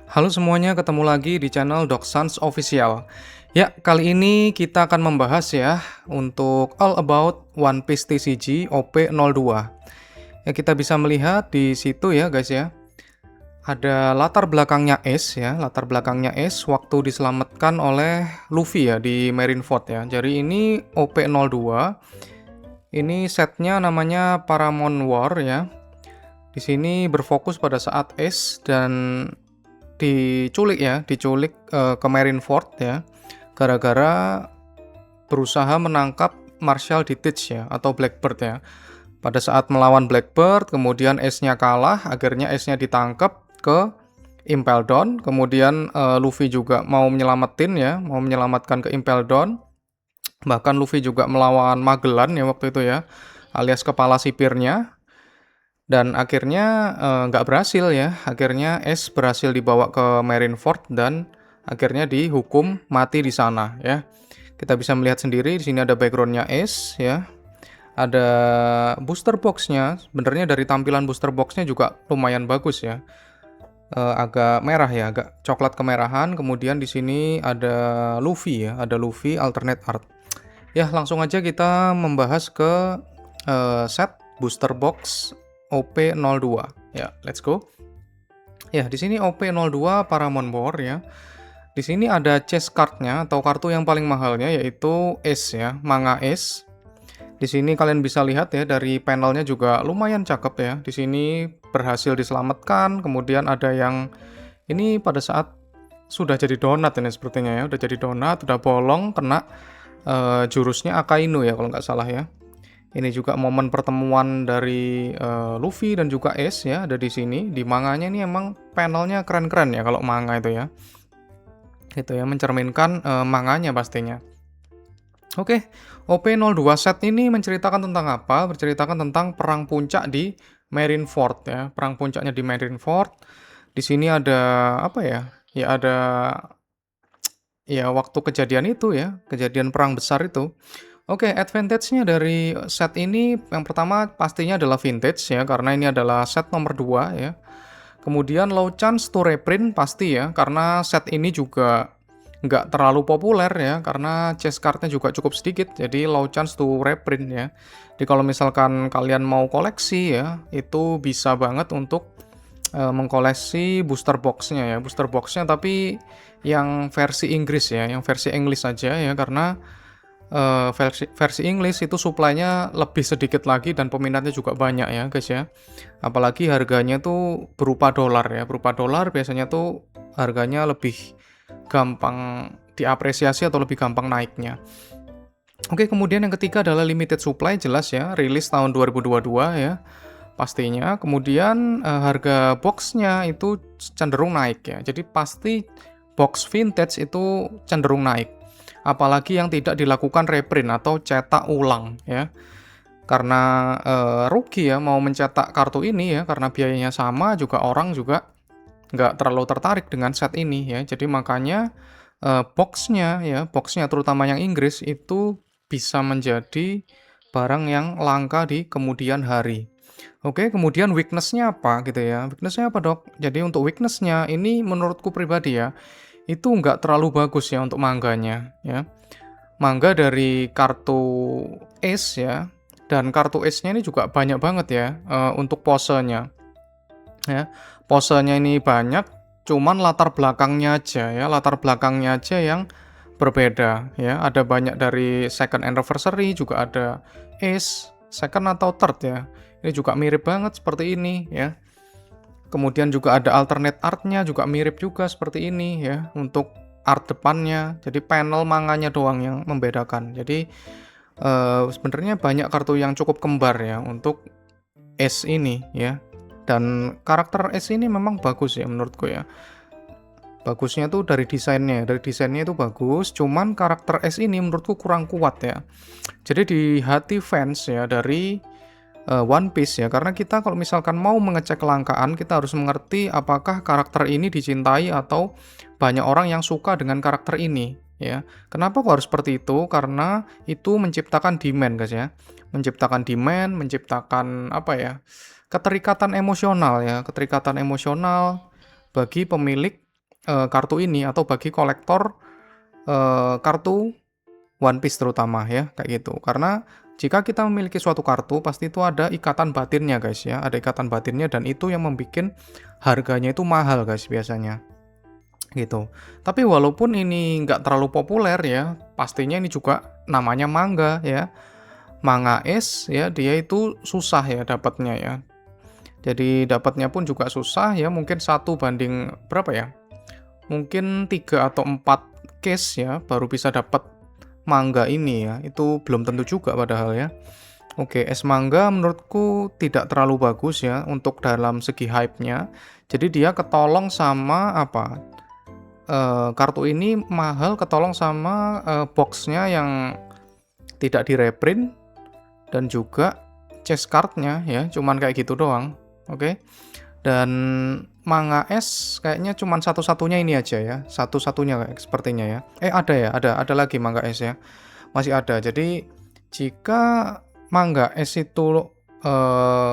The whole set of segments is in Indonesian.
Halo semuanya, ketemu lagi di channel Doc Sans Official. Ya, kali ini kita akan membahas ya untuk All About One Piece TCG OP02. Ya, kita bisa melihat di situ ya guys ya. Ada latar belakangnya Ace ya, latar belakangnya Ace waktu diselamatkan oleh Luffy ya di Marineford ya. Jadi ini OP02. Ini setnya namanya Paramount War ya. Di sini berfokus pada saat Ace dan diculik ke Marineford ya, gara-gara berusaha menangkap Marshal Ditich ya, atau Blackbird ya. Pada saat melawan Blackbird, kemudian Ace-nya kalah, akhirnya Ace-nya ditangkap ke Impel Down, kemudian Luffy juga mau menyelamatin ya, mau menyelamatkan ke Impel Down. Bahkan Luffy juga melawan Magellan ya waktu itu ya, alias kepala sipirnya. Dan akhirnya nggak berhasil ya. Akhirnya Ace berhasil dibawa ke Marineford dan akhirnya dihukum mati di sana ya. Kita bisa melihat sendiri di sini ada backgroundnya Ace ya. Ada booster boxnya. Sebenarnya dari tampilan booster boxnya juga lumayan bagus ya. Agak merah ya, agak coklat kemerahan. Kemudian di sini ada Luffy ya, ada Luffy alternate art. Ya, langsung aja kita membahas ke set booster box OP02. Ya, let's go. Ya, di sini OP02 Paramount War ya. Di sini ada chase card-nya atau kartu yang paling mahalnya yaitu Ace ya, manga Ace. Di sini kalian bisa lihat ya dari panelnya juga lumayan cakep ya. Di sini berhasil diselamatkan, kemudian ada yang ini pada saat sudah jadi donat ini sepertinya ya, udah jadi donat, udah bolong kena jurusnya Akainu ya kalau nggak salah ya. Ini juga momen pertemuan dari Luffy dan juga Ace ya, ada di sini. Di manganya ini emang panelnya keren-keren ya kalau manga itu ya. Itu ya mencerminkan manganya pastinya. Oke, OP02 set ini menceritakan tentang apa? Menceritakan tentang perang puncak di Marineford ya. Perang puncaknya di Marineford. Di sini ada apa ya? Ya ada ya waktu kejadian itu ya, kejadian perang besar itu. Oke, advantage-nya dari set ini yang pertama pastinya adalah vintage ya, karena ini adalah set nomor 2 ya. Kemudian low chance to reprint pasti ya, karena set ini juga nggak terlalu populer ya, karena chase card-nya juga cukup sedikit, jadi low chance to reprint ya. Jadi kalau misalkan kalian mau koleksi ya, itu bisa banget untuk mengkoleksi booster box-nya ya, booster box-nya tapi yang versi Inggris ya, yang versi English saja ya, karena versi Inggris itu supply-nya lebih sedikit lagi dan peminatnya juga banyak ya guys ya. Apalagi harganya tuh berupa dolar ya. Berupa dolar biasanya tuh harganya lebih gampang diapresiasi atau lebih gampang naiknya. Oke, kemudian yang ketiga adalah limited supply, jelas ya, rilis tahun 2022 ya. Pastinya, kemudian harga boxnya itu cenderung naik ya. Jadi pasti box vintage itu cenderung naik. Apalagi yang tidak dilakukan reprint atau cetak ulang ya. Karena rugi ya mau mencetak kartu ini ya, karena biayanya sama, juga orang juga nggak terlalu tertarik dengan set ini ya. Jadi makanya boxnya terutama yang Inggris itu bisa menjadi barang yang langka di kemudian hari. Oke, kemudian weakness-nya apa gitu ya? Weakness-nya apa, Dok? Jadi untuk weakness-nya ini menurutku pribadi ya, itu nggak terlalu bagus ya untuk mangganya ya. Mangga dari kartu Ace ya, dan kartu Ace-nya ini juga banyak banget ya untuk posenya ya. Posenya ini banyak, cuman latar belakangnya aja ya, latar belakangnya aja yang berbeda ya. Ada banyak dari second anniversary, juga ada Ace, second atau third ya. Ini juga mirip banget seperti ini ya. Kemudian juga ada alternate art-nya juga mirip juga seperti ini ya untuk art depannya. Jadi panel manganya doang yang membedakan. Jadi sebenarnya banyak kartu yang cukup kembar ya untuk Ace ini ya. Dan karakter Ace ini memang bagus ya menurutku ya. Bagusnya tuh dari desainnya itu bagus, cuman karakter Ace ini menurutku kurang kuat ya. Jadi di hati fans ya dari One Piece ya, karena kita kalau misalkan mau mengecek kelangkaan, kita harus mengerti apakah karakter ini dicintai atau banyak orang yang suka dengan karakter ini ya. Kenapa kok harus seperti itu? Karena itu menciptakan demand guys ya. Menciptakan demand, menciptakan apa ya? Keterikatan emosional ya, keterikatan emosional bagi pemilik kartu ini atau bagi kolektor kartu One Piece terutama ya, kayak gitu. Karena jika kita memiliki suatu kartu, pasti itu ada ikatan batinnya guys ya, ada ikatan batinnya dan itu yang membuat harganya itu mahal guys biasanya. Gitu. Tapi walaupun ini nggak terlalu populer ya, pastinya ini juga namanya manga ya. Manga es ya, dia itu susah ya dapatnya ya. Jadi dapatnya pun juga susah ya, mungkin 1 banding berapa ya? Mungkin 3 atau 4 case ya baru bisa dapat manga ini ya. Itu belum tentu juga padahal ya. Oke, es manga menurutku tidak terlalu bagus ya untuk dalam segi hype-nya. Jadi dia ketolong sama apa? Kartu ini mahal ketolong sama box-nya yang tidak di-reprint dan juga chase card-nya ya, cuman kayak gitu doang. Oke. Dan manga es kayaknya cuman satu-satunya ini aja ya, satu-satunya kayak sepertinya ya. Ada ya, ada lagi manga es ya. Masih ada. Jadi jika manga es itu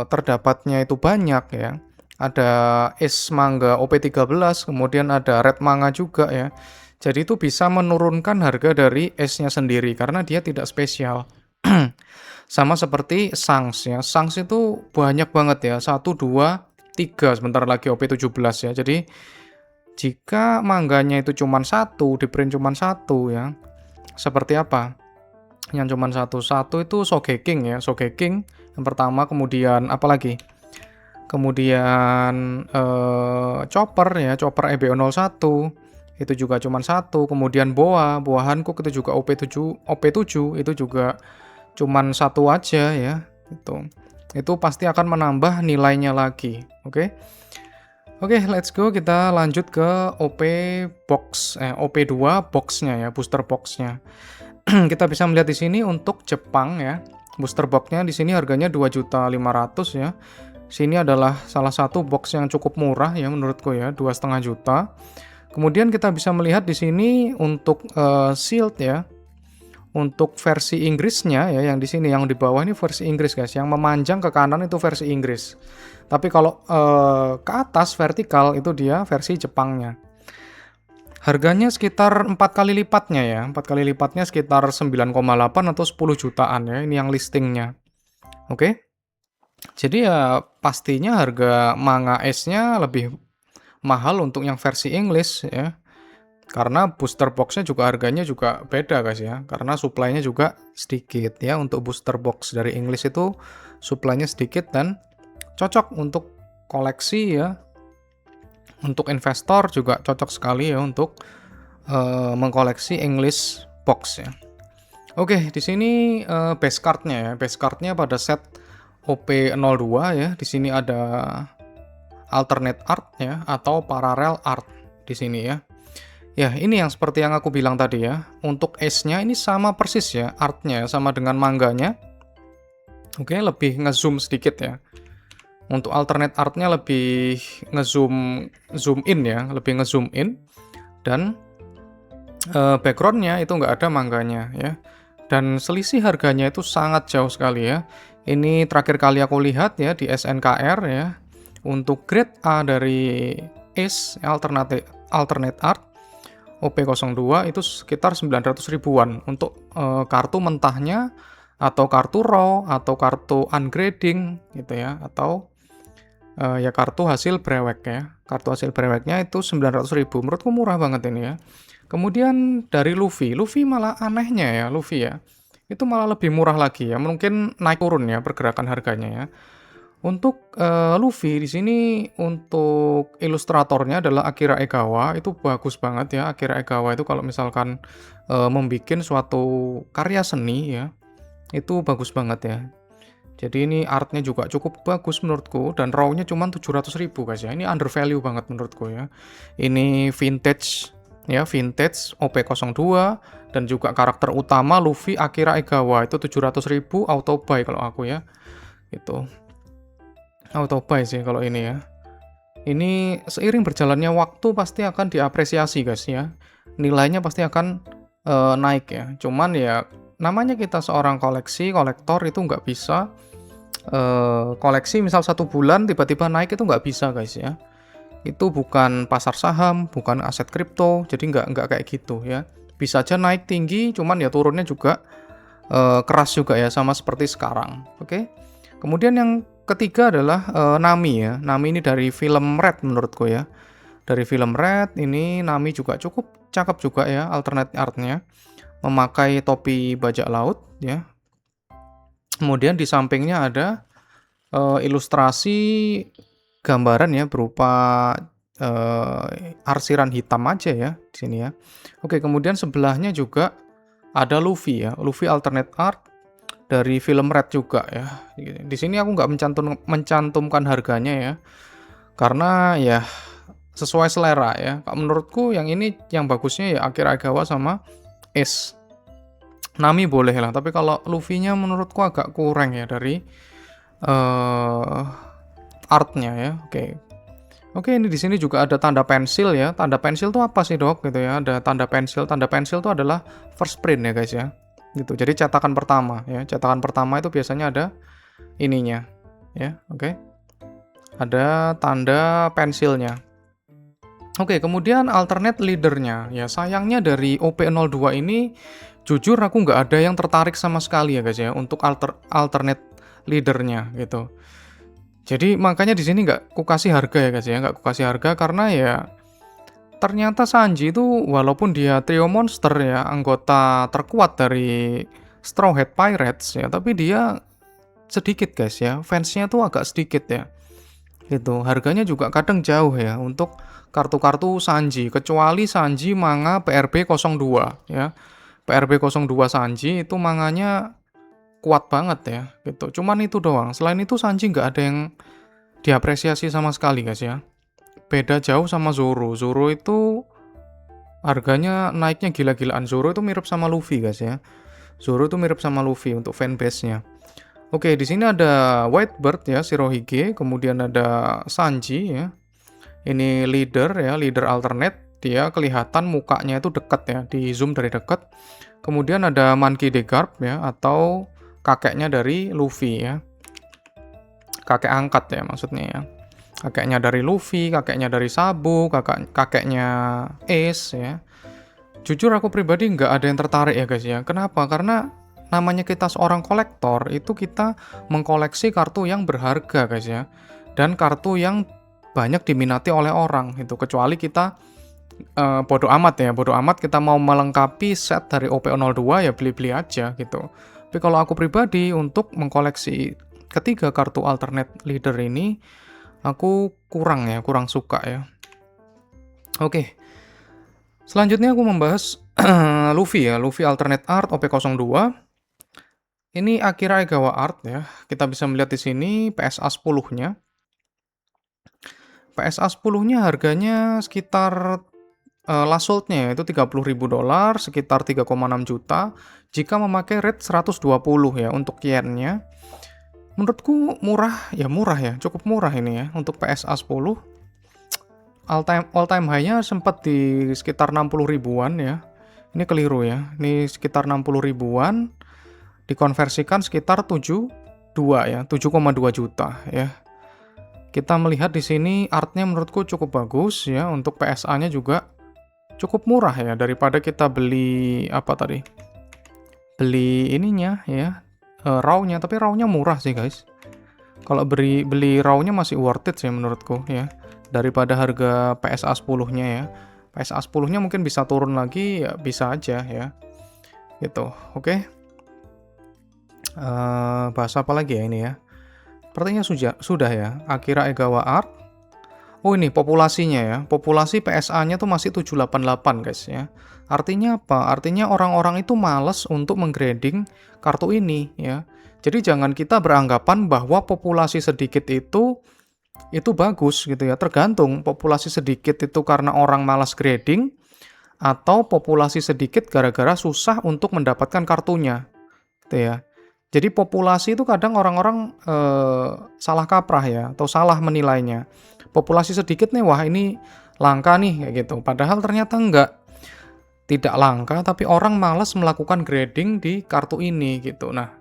terdapatnya itu banyak ya. Ada es manga OP13, kemudian ada red manga juga ya. Jadi itu bisa menurunkan harga dari esnya sendiri karena dia tidak spesial. Sama seperti Shanks ya. Shanks itu banyak banget ya. 1, 2, 3 sebentar lagi OP17 ya. Jadi jika mangganya itu cuma 1, di print cuma 1 ya. Seperti apa? Yang cuma 1 itu Sogeking ya. Sogeking yang pertama, kemudian apa lagi? Kemudian Chopper ya, Chopper EBO01 itu juga cuma 1. Kemudian Boa Hankook itu juga OP7 itu juga cuman 1 aja ya, gitu. Itu pasti akan menambah nilainya lagi. Oke, let's go, kita lanjut ke OP2 boxnya ya, booster boxnya. Kita bisa melihat di sini untuk Jepang ya, booster boxnya di sini harganya 2.500.000 ya. Sini adalah salah satu box yang cukup murah ya menurutku ya, 2,5 juta. Kemudian kita bisa melihat di sini untuk shield ya. Untuk versi Inggrisnya ya, yang di sini yang di bawah ini versi Inggris guys, yang memanjang ke kanan itu versi Inggris. Tapi kalau ke atas vertikal itu dia versi Jepangnya. Harganya sekitar 4 kali lipatnya ya, 4 kali lipatnya sekitar 9,8 atau 10 jutaan ya, ini yang listingnya. Oke. Jadi ya pastinya harga manga S-nya lebih mahal untuk yang versi English ya. Karena booster box-nya juga harganya juga beda guys ya. Karena supply-nya juga sedikit ya. Untuk booster box dari English itu supply-nya sedikit dan cocok untuk koleksi ya. Untuk investor juga cocok sekali ya untuk mengkoleksi English box ya. Oke, di sini base card-nya ya. Base card-nya pada set OP02 ya. Di sini ada alternate art ya atau parallel art di sini ya. Ya, ini yang seperti yang aku bilang tadi ya. Untuk S-nya ini sama persis ya, artnya sama dengan mangganya. Oke, lebih ngezoom sedikit ya. Untuk alternate artnya lebih zoom in ya, lebih ngezoom in. Dan backgroundnya itu nggak ada mangganya ya. Dan selisih harganya itu sangat jauh sekali ya. Ini terakhir kali aku lihat ya di SNKR ya. Untuk grade A dari ACE alternate art OP02 itu sekitar 900 ribuan untuk kartu mentahnya atau kartu raw atau kartu ungrading gitu ya, atau ya kartu hasil brewek ya. Kartu hasil breweknya itu 900 ribu, menurutku murah banget ini ya. Kemudian dari Luffy malah anehnya ya, Luffy ya. Itu malah lebih murah lagi ya, mungkin naik turun ya pergerakan harganya ya. Untuk Luffy di sini untuk ilustratornya adalah Akira Egawa, itu bagus banget ya. Akira Egawa itu kalau misalkan membuat suatu karya seni ya, itu bagus banget ya. Jadi ini artnya juga cukup bagus menurutku dan raw-nya cuma 700 ribu guys ya. Ini undervalue banget menurutku ya. Ini vintage ya, vintage OP02 dan juga karakter utama Luffy Akira Egawa itu 700 ribu auto buy kalau aku ya. Itu auto buy sih kalau ini ya. Ini seiring berjalannya waktu pasti akan diapresiasi guys ya. Nilainya pasti akan naik ya. Cuman ya namanya kita seorang kolektor itu nggak bisa koleksi misal 1 bulan tiba-tiba naik, itu nggak bisa guys ya. itu bukan pasar saham, bukan aset kripto, jadi nggak kayak gitu ya. Bisa aja naik tinggi, cuman ya turunnya juga keras juga ya, sama seperti sekarang. Oke. Kemudian yang ketiga adalah Nami ya. Nami ini dari film Red menurutku ya. Dari film Red ini Nami juga cukup cakep juga ya alternate artnya. Memakai topi bajak laut ya. Kemudian di sampingnya ada ilustrasi gambaran ya berupa arsiran hitam aja ya di sini ya. Oke, kemudian sebelahnya juga ada Luffy ya, Luffy alternate art dari film Red juga ya. Di sini aku nggak mencantumkan harganya ya, karena ya sesuai selera ya. Menurutku yang ini yang bagusnya ya Akira Egawa sama Ace. Nami boleh lah, tapi kalau Luffy-nya menurutku agak kurang ya dari artnya ya. Oke. Oke, ini di sini juga ada tanda pensil ya. Tanda pensil itu apa sih, Dok? Gitu ya. Ada tanda pensil. Tanda pensil itu adalah first print ya, guys ya. Gitu. Jadi cetakan pertama ya. Cetakan pertama itu biasanya ada ininya ya. Oke. Ada tanda pensilnya. Oke, kemudian alternate leadernya. Ya, sayangnya dari OP02 ini jujur aku nggak ada yang tertarik sama sekali ya, guys ya, untuk alternate leadernya gitu. Jadi makanya di sini nggak kukasih harga ya guys ya, nggak kukasih harga karena ya ternyata Sanji itu walaupun dia trio monster ya, anggota terkuat dari Straw Hat Pirates ya, tapi dia sedikit guys ya, fansnya tuh agak sedikit ya. Gitu, harganya juga kadang jauh ya untuk kartu-kartu Sanji, kecuali Sanji manga PRB02 ya. PRB02 Sanji itu manganya kuat banget ya gitu. Cuman itu doang. Selain itu Sanji nggak ada yang diapresiasi sama sekali guys ya. Beda jauh sama Zoro. Zoro itu harganya naiknya gila-gilaan. Zoro itu mirip sama Luffy guys ya. Zoro itu mirip sama Luffy untuk fanbase-nya. Oke, di sini ada Whitebird ya, Shirohige, kemudian ada Sanji ya. Ini leader ya, leader alternate. Dia kelihatan mukanya itu dekat ya, di zoom dari dekat. Kemudian ada Monkey D. Garp ya, atau kakeknya dari Luffy ya. Kakek angkat ya maksudnya ya. Kakeknya dari Luffy, kakeknya dari Sabo, kakeknya Ace ya. Jujur aku pribadi nggak ada yang tertarik ya guys ya. Kenapa? Karena namanya kita seorang kolektor, itu kita mengkoleksi kartu yang berharga guys ya. Dan kartu yang banyak diminati oleh orang itu. Kecuali kita bodo amat ya, bodo amat kita mau melengkapi set dari OP02 ya beli-beli aja gitu. Tapi kalau aku pribadi untuk mengkoleksi ketiga kartu alternate leader ini aku kurang suka ya. Oke. Selanjutnya aku membahas Luffy ya, Luffy alternate art OP02. Ini Akira Egawa art ya. Kita bisa melihat di sini PSA 10-nya. PSA 10-nya harganya sekitar last sold-nya itu $30.000, sekitar 3,6 juta jika memakai rate 120 ya untuk yen-nya. Menurutku murah ya, cukup murah ini ya untuk PSA 10. All time high-nya sempat di sekitar 60 ribuan ya. Ini keliru ya. Ini sekitar 60 ribuan dikonversikan sekitar 7,2 ya, 7,2 juta ya. Kita melihat di sini artnya menurutku cukup bagus ya, untuk PSA-nya juga cukup murah ya daripada kita beli apa tadi? Beli ininya ya, raw-nya, tapi raw-nya murah sih guys. Kalau beli raw-nya masih worth it sih menurutku ya, daripada harga PSA 10-nya ya. PSA 10-nya mungkin bisa turun lagi ya, bisa aja ya. Gitu. Oke. Bahas apa lagi ya ini ya? Sepertinya sudah ya. Akira Egawa art. Oh ini populasinya ya. Populasi PSA-nya tuh masih 788 guys ya. Artinya apa? Artinya orang-orang itu males untuk menggrading kartu ini ya. Jadi jangan kita beranggapan bahwa populasi sedikit itu bagus gitu ya. Tergantung populasi sedikit itu karena orang malas grading atau populasi sedikit gara-gara susah untuk mendapatkan kartunya. Gitu ya. Jadi populasi itu kadang orang-orang salah kaprah ya, atau salah menilainya. Populasi sedikit nih, wah ini langka nih, kayak gitu. Padahal ternyata enggak. Tidak langka, tapi orang malas melakukan grading di kartu ini gitu. Nah,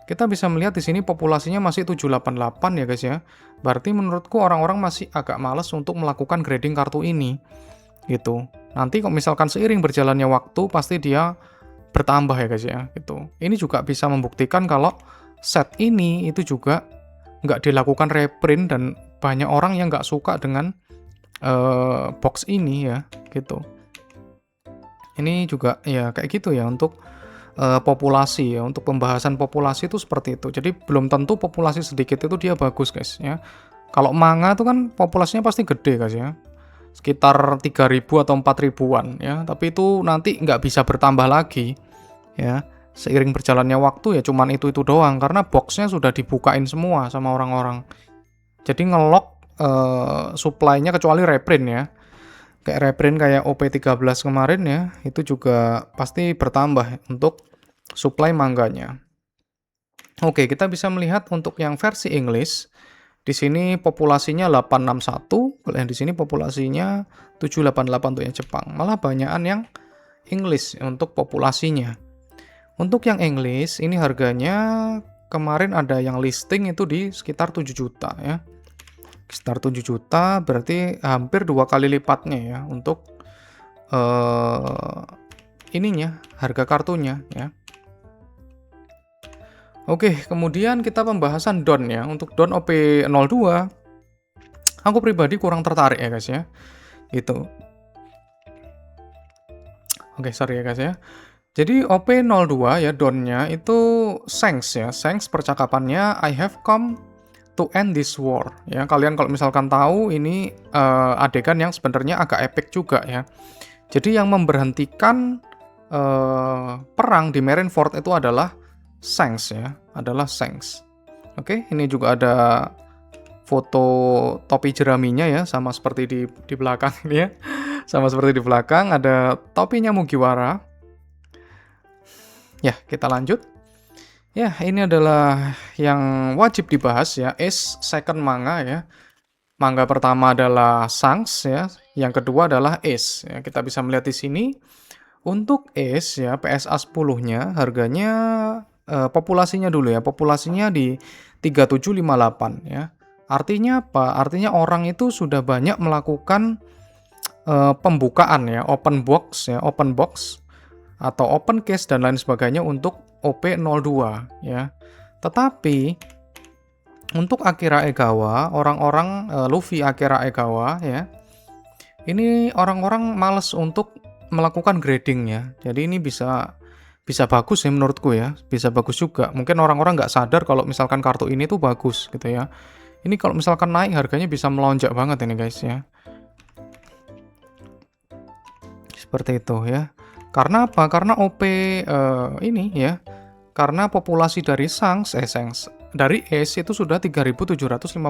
kita bisa melihat di sini populasinya masih 788 ya guys ya. Berarti menurutku orang-orang masih agak males untuk melakukan grading kartu ini gitu. Nanti kalau misalkan seiring berjalannya waktu pasti dia bertambah ya guys ya gitu. Ini juga bisa membuktikan kalau set ini itu juga nggak dilakukan reprint dan banyak orang yang nggak suka dengan box ini ya gitu. Ini juga ya kayak gitu ya untuk populasi ya, untuk pembahasan populasi itu seperti itu. Jadi belum tentu populasi sedikit itu dia bagus guys ya. Kalau manga itu kan populasinya pasti gede guys ya, sekitar 3.000 atau 4.000-an ya, tapi itu nanti nggak bisa bertambah lagi ya. Seiring berjalannya waktu ya cuman itu doang, karena boxnya sudah dibukain semua sama orang-orang. Jadi ngelok supply-nya kecuali reprint ya. Kayak reprint kayak OP13 kemarin ya, itu juga pasti bertambah untuk supply mangganya. Oke, kita bisa melihat untuk yang versi English, di sini populasinya 861, kalau yang di sini populasinya 788 untuk yang Jepang. Malah banyakan yang English untuk populasinya. Untuk yang English, ini harganya kemarin ada yang listing itu di sekitar 7 juta ya. Sekitar 7 juta berarti hampir 2 kali lipatnya ya untuk ininya, harga kartunya ya. Oke, kemudian kita pembahasan Don ya. Untuk Don OP02 aku pribadi kurang tertarik ya guys ya. Gitu. Oke, sorry ya guys ya. Jadi OP02 ya Donnya itu Shanks ya. Shanks percakapannya I have come to end this war ya. Kalian kalau misalkan tahu ini adegan yang sebenarnya agak epic juga ya. Jadi yang memberhentikan perang di Marineford itu adalah Shanks ya, adalah Shanks. Oke, ini juga ada foto topi jeraminya ya, sama seperti di belakang ini ya. Sama seperti di belakang ada topinya Mugiwara. Ya, kita lanjut. Ya, ini adalah yang wajib dibahas ya, Ace second manga ya. Manga pertama adalah Shanks ya, yang kedua adalah Ace. Ya, kita bisa melihat di sini untuk Ace ya, PSA 10-nya harganya populasinya dulu ya. Populasinya di 3758 ya. Artinya apa? Artinya orang itu sudah banyak melakukan pembukaan ya, open box ya, open box atau open case dan lain sebagainya untuk OP02 ya. Tetapi untuk Akira Egawa, orang-orang Luffy Akira Egawa ya, ini orang-orang males untuk melakukan grading ya. Jadi ini bisa bagus ya menurutku ya, bisa bagus juga. Mungkin orang-orang nggak sadar kalau misalkan kartu ini tuh bagus gitu ya. Ini kalau misalkan naik harganya bisa melonjak banget ini guys ya. Seperti itu ya. Karena apa? Karena OP ini ya. Karena populasi dari Shanks dari Ace itu sudah 3.758.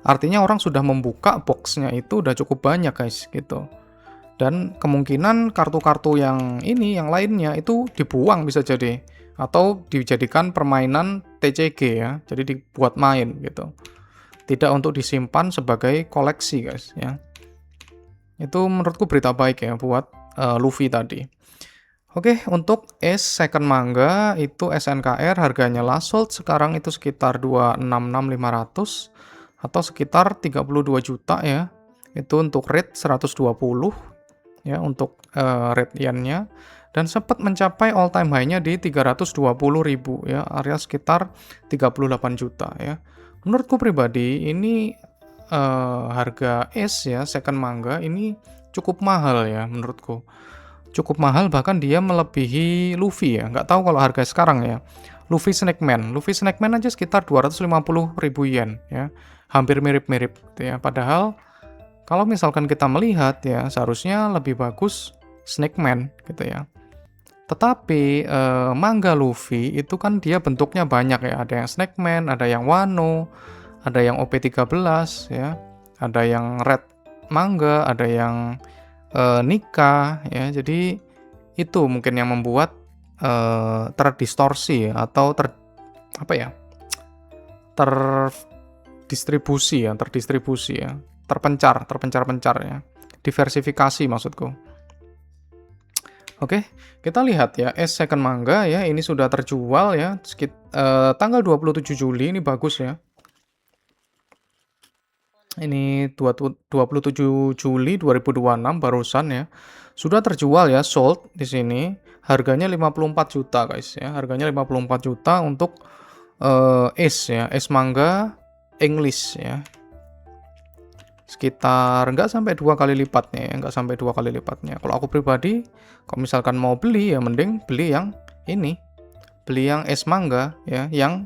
Artinya orang sudah membuka boxnya itu udah cukup banyak guys gitu. Dan kemungkinan kartu-kartu yang ini, yang lainnya itu dibuang bisa jadi. Atau dijadikan permainan TCG ya. Jadi dibuat main gitu. Tidak untuk disimpan sebagai koleksi guys ya. Itu menurutku berita baik ya buat Luffy tadi. Oke, untuk Ace second manga itu SNKR harganya last sold sekarang itu sekitar 266.500 atau sekitar 32 juta ya. Itu untuk rate 120 ya untuk rate yen-nya, dan sempat mencapai all time high-nya di 320.000 ya, area sekitar 38 juta ya. Menurutku pribadi ini harga Ace ya second manga ini cukup mahal ya menurutku. Cukup mahal, bahkan dia melebihi Luffy ya. Nggak tahu kalau harga sekarang ya. Luffy Snakeman aja sekitar 250.000 yen ya. Hampir mirip-mirip gitu ya. Padahal kalau misalkan kita melihat ya seharusnya lebih bagus Snakeman gitu ya. Tetapi manga Luffy itu kan dia bentuknya banyak ya. Ada yang Snakeman, ada yang Wano, ada yang OP13 ya. Ada yang Red manga, ada yang Nika ya. Jadi itu mungkin yang membuat terdistorsi atau terdistribusi ya, terpencar ya, diversifikasi maksudku. Oke, kita lihat ya, es second manga ya, ini sudah terjual ya, tanggal 27 Juli, ini bagus ya. Ini 27 Juli 2026 barusan ya. Sudah terjual ya, sold di sini. Harganya 54 juta guys ya. Harganya 54 juta untuk es ya, es manga English ya. Sekitar nggak sampai 2 kali lipatnya ya, nggak sampai 2 kali lipatnya. Kalau aku pribadi, kalau misalkan mau beli ya mending beli yang ini, beli yang es manga ya, yang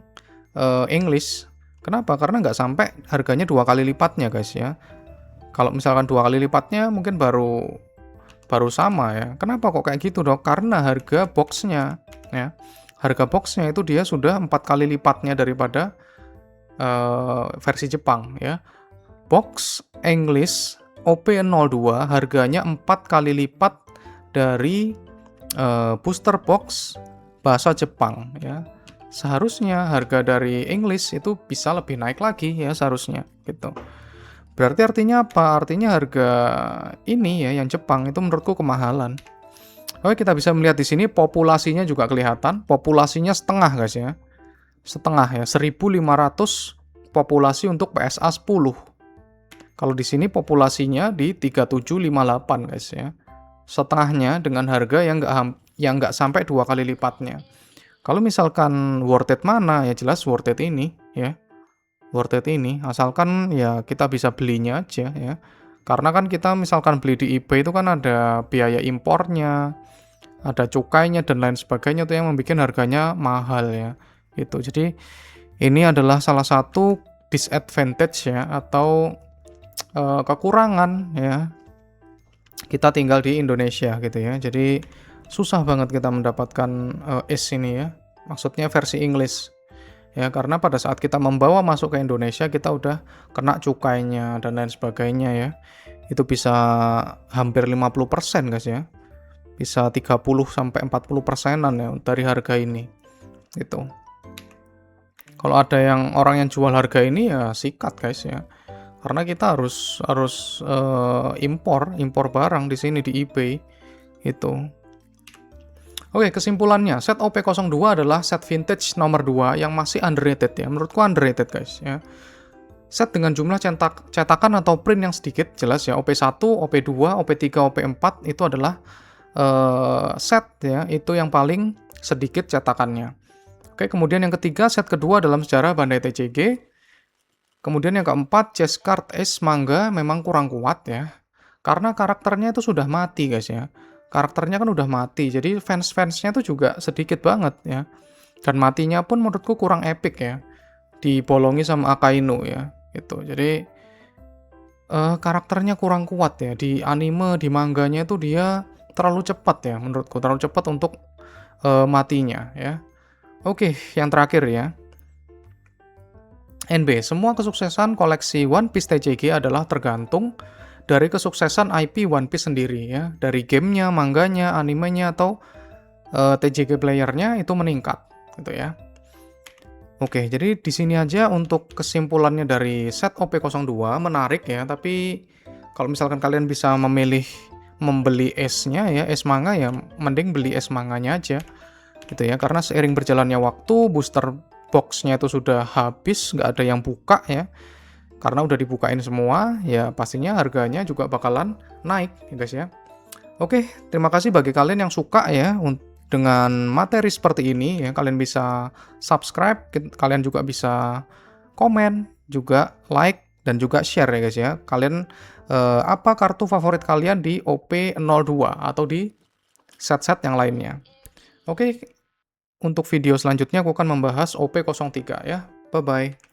English. Kenapa? Karena nggak sampai harganya 2 kali lipatnya guys ya. Kalau misalkan 2 kali lipatnya mungkin baru sama ya. Kenapa kok kayak gitu dok? Karena harga boxnya ya, harga boxnya itu dia sudah 4 kali lipatnya daripada versi Jepang ya. Box English OP02 harganya 4 kali lipat dari booster box bahasa Jepang ya. Seharusnya harga dari English itu bisa lebih naik lagi ya seharusnya gitu. Berarti artinya apa? Artinya harga ini ya yang Jepang itu menurutku kemahalan. Oke, kita bisa melihat di sini populasinya juga kelihatan. Populasinya setengah guys ya. Setengah ya, 1.500 populasi untuk PSA 10. Kalau di sini populasinya di 3758 guys ya. Setengahnya dengan harga yang nggak sampai 2 kali lipatnya. Kalau misalkan worth it mana ya jelas worth it ini ya. Worth it ini asalkan ya kita bisa belinya aja ya. Karena kan kita misalkan beli di eBay itu kan ada biaya impornya, ada cukainya dan lain sebagainya tuh yang membuat harganya mahal ya. Gitu. Jadi ini adalah salah satu disadvantage ya atau kekurangan ya kita tinggal di Indonesia gitu ya. Jadi susah banget kita mendapatkan es ini ya, maksudnya versi English ya, karena pada saat kita membawa masuk ke Indonesia kita udah kena cukainya dan lain sebagainya ya. Itu bisa hampir 50% guys ya, bisa 30-40%an ya dari harga ini gitu. Kalau ada orang yang jual harga ini ya sikat guys ya. Karena kita harus impor barang di sini di eBay itu. Oke, kesimpulannya, set OP02 adalah set vintage nomor 2 yang masih underrated ya. Menurutku underrated guys ya. Set dengan jumlah cetakan atau print yang sedikit jelas ya. OP1, OP2, OP3, OP4 itu adalah set ya, itu yang paling sedikit cetakannya. Oke, kemudian yang ketiga, set kedua dalam sejarah Bandai TCG. Kemudian yang keempat, chess card es manga memang kurang kuat ya. Karena karakternya itu sudah mati guys ya. Karakternya kan udah mati, jadi fans-fansnya itu juga sedikit banget ya. Dan matinya pun menurutku kurang epic ya. Dibolongi sama Akainu ya. Gitu. Jadi karakternya kurang kuat ya. Di anime, di manganya itu dia terlalu cepat ya menurutku. Terlalu cepat untuk matinya ya. Oke, yang terakhir ya. NB, semua kesuksesan koleksi One Piece TCG adalah tergantung dari kesuksesan IP One Piece sendiri ya. Dari gamenya, manganya, animenya, atau TCG playernya itu meningkat gitu ya. Oke, jadi di sini aja untuk kesimpulannya dari set OP02 menarik ya, tapi kalau misalkan kalian bisa memilih membeli esnya ya, es manga ya, mending beli es manganya aja gitu ya, karena seiring berjalannya waktu booster boxnya itu sudah habis, nggak ada yang buka ya, karena udah dibukain semua ya, pastinya harganya juga bakalan naik ya guys ya. Oke, terima kasih bagi kalian yang suka ya dengan materi seperti ini ya, kalian bisa subscribe, kalian juga bisa komen, juga like dan juga share ya guys ya. Kalian apa kartu favorit kalian di OP02 atau di set-set yang lainnya. Oke, untuk video selanjutnya aku akan membahas OP03 ya. Bye-bye.